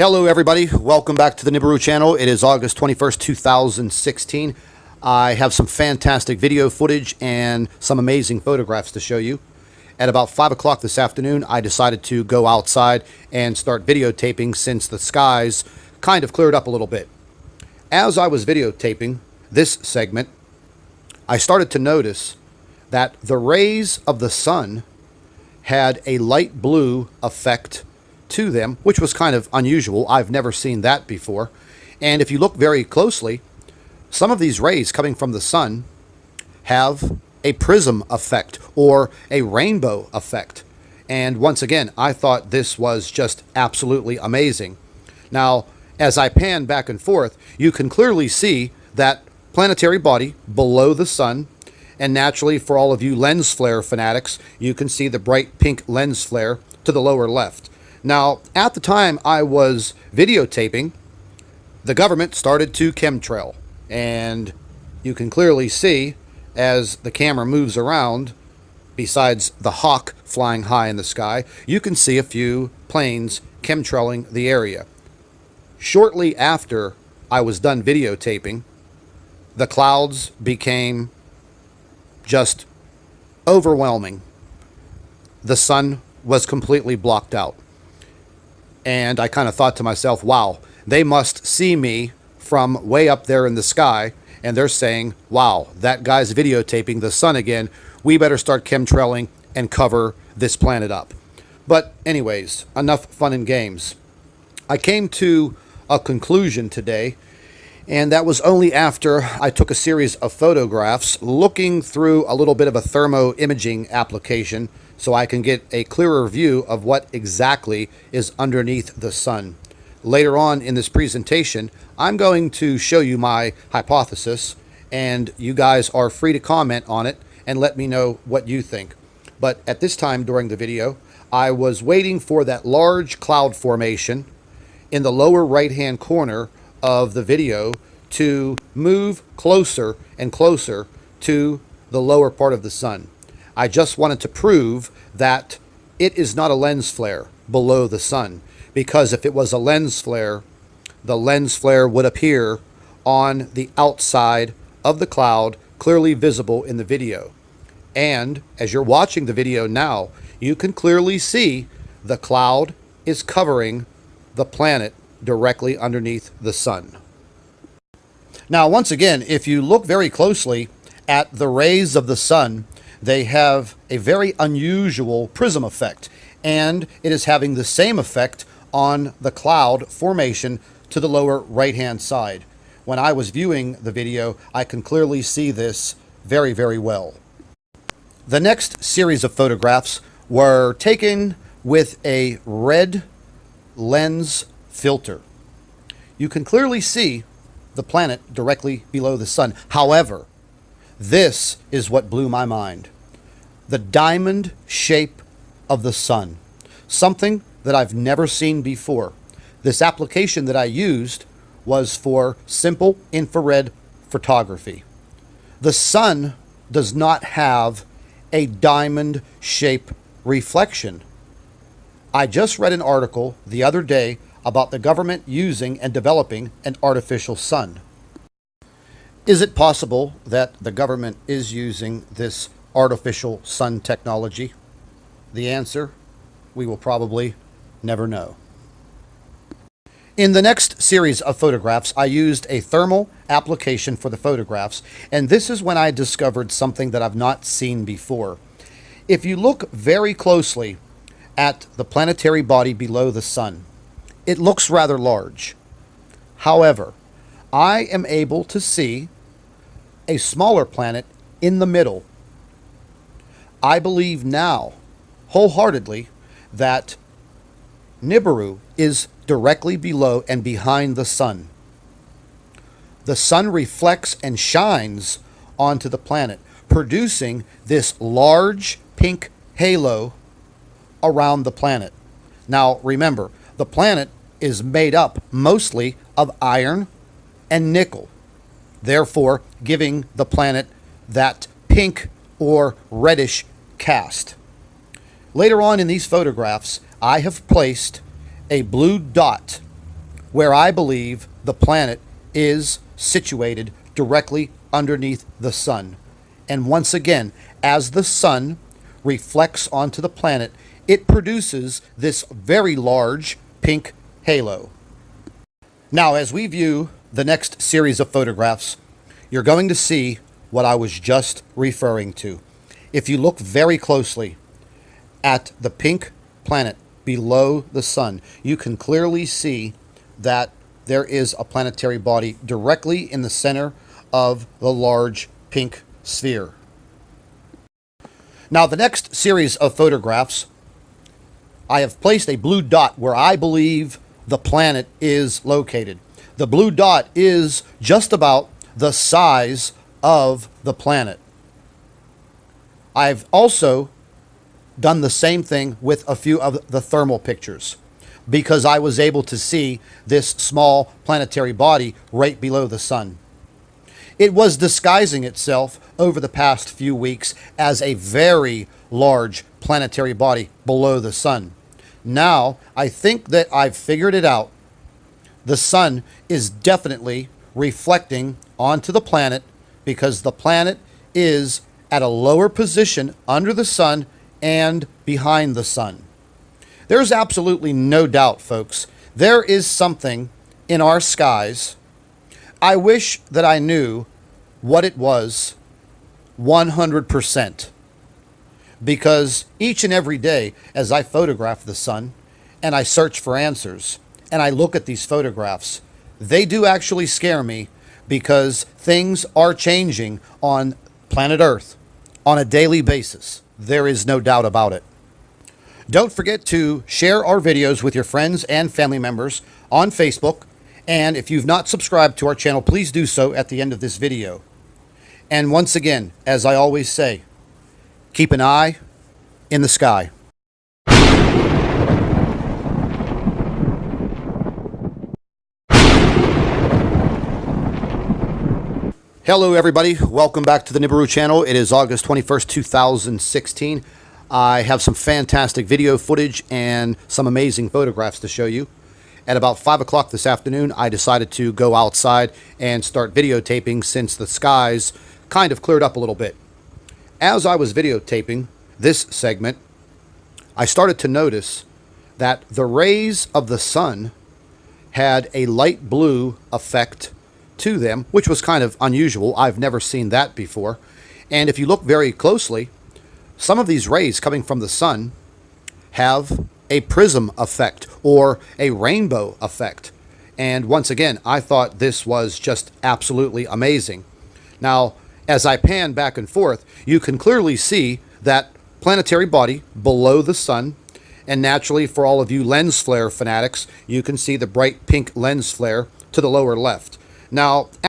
Hello everybody, welcome back to the NIBIRU channel. It is August 21st, 2016. I have some fantastic video footage and some amazing photographs to show you. At about 5 o'clock this afternoon, I decided to go outside and start videotaping since the skies kind of cleared up a little bit. As I was videotaping this segment, I started to notice that the rays of the sun had a light blue effect to them, which was kind of unusual. I've never seen that before. And if you look very closely, some of these rays coming from the sun have a prism effect or a rainbow effect. And once again, I thought this was just absolutely amazing. Now, as I pan back and forth, you can clearly see that planetary body below the sun. And naturally, for all of you lens flare fanatics, you can see the bright pink lens flare to the lower left. Now, at the time I was videotaping, the government started to chemtrail, and you can clearly see as the camera moves around, besides the hawk flying high in the sky, you can see a few planes chemtrailing the area. Shortly after I was done videotaping, the clouds became just overwhelming. The sun was completely blocked out. And I kind of thought to myself, wow, they must see me from way up there in the sky, and they're saying, wow, that guy's videotaping the sun again. We better start chemtrailing and cover this planet up. But anyways, enough fun and games. I came to a conclusion today, and that was only after I took a series of photographs looking through a little bit of a thermo imaging application so I can get a clearer view of what exactly is underneath the sun. Later on in this presentation, I'm going to show you my hypothesis, and you guys are free to comment on it and let me know what you think. But at this time during the video, I was waiting for that large cloud formation in the lower right-hand corner of the video to move closer and closer to the lower part of the sun. I just wanted to prove that it is not a lens flare below the sun, because if it was a lens flare, the lens flare would appear on the outside of the cloud, clearly visible in the video. And as you're watching the video now, you can clearly see the cloud is covering the planet directly underneath the sun. Now, once again, if you look very closely at the rays of the sun, they have a very unusual prism effect, and it is having the same effect on the cloud formation to the lower right-hand side. When I was viewing the video, I can clearly see this very, very well. The next series of photographs were taken with a red lens filter. You can clearly see the planet directly below the sun. However, this is what blew my mind. The diamond shape of the sun. Something that I've never seen before. This application that I used was for simple infrared photography. The sun does not have a diamond shape reflection. I just read an article the other day about the government using and developing an artificial sun. Is it possible that the government is using this artificial sun technology? The answer, we will probably never know. In the next series of photographs, I used a thermal application for the photographs, and this is when I discovered something that I've not seen before. If you look very closely at the planetary body below the sun, it looks rather large. However, I am able to see a smaller planet in the middle. I believe now, wholeheartedly, that NIBIRU is directly below and behind the sun. The sun reflects and shines onto the planet, producing this large pink halo around the planet. Now, remember, the planet is made up mostly of iron and nickel, therefore giving the planet that pink or reddish cast. Later on in these photographs, I have placed a blue dot where I believe the planet is situated directly underneath the sun. And once again, as the sun reflects onto the planet, it produces this very large pink halo. Now, as we view the next series of photographs, you're going to see what I was just referring to. If you look very closely at the pink planet below the sun, you can clearly see that there is a planetary body directly in the center of the large pink sphere. Now, the next series of photographs, I have placed a blue dot where I believe the planet is located. The blue dot is just about the size of the planet. I've also done the same thing with a few of the thermal pictures because I was able to see this small planetary body right below the sun. It was disguising itself over the past few weeks as a very large planetary body below the sun. Now, I think that I've figured it out. The sun is definitely reflecting onto the planet because the planet is at a lower position under the sun and behind the sun. There's absolutely no doubt, folks. There is something in our skies. I wish that I knew what it was 100%. Because each and every day, as I photograph the sun and I search for answers and I look at these photographs, they do actually scare me because things are changing on planet Earth on a daily basis. There is no doubt about it. Don't forget to share our videos with your friends and family members on Facebook. And if you've not subscribed to our channel, please do so at the end of this video. And once again, as I always say, keep an eye in the sky. Hello everybody, welcome back to the NIBIRU channel. It is August 21st, 2016. I have some fantastic video footage and some amazing photographs to show you. At about 5 o'clock this afternoon, I decided to go outside and start videotaping since the skies kind of cleared up a little bit. As I was videotaping this segment, I started to notice that the rays of the sun had a light blue effect to them, which was kind of unusual. I've never seen that before. And if you look very closely, some of these rays coming from the sun have a prism effect or a rainbow effect. And once again, I thought this was just absolutely amazing. Now, as I pan back and forth, you can clearly see that planetary body below the sun. And naturally, for all of you lens flare fanatics, you can see the bright pink lens flare to the lower left. Now,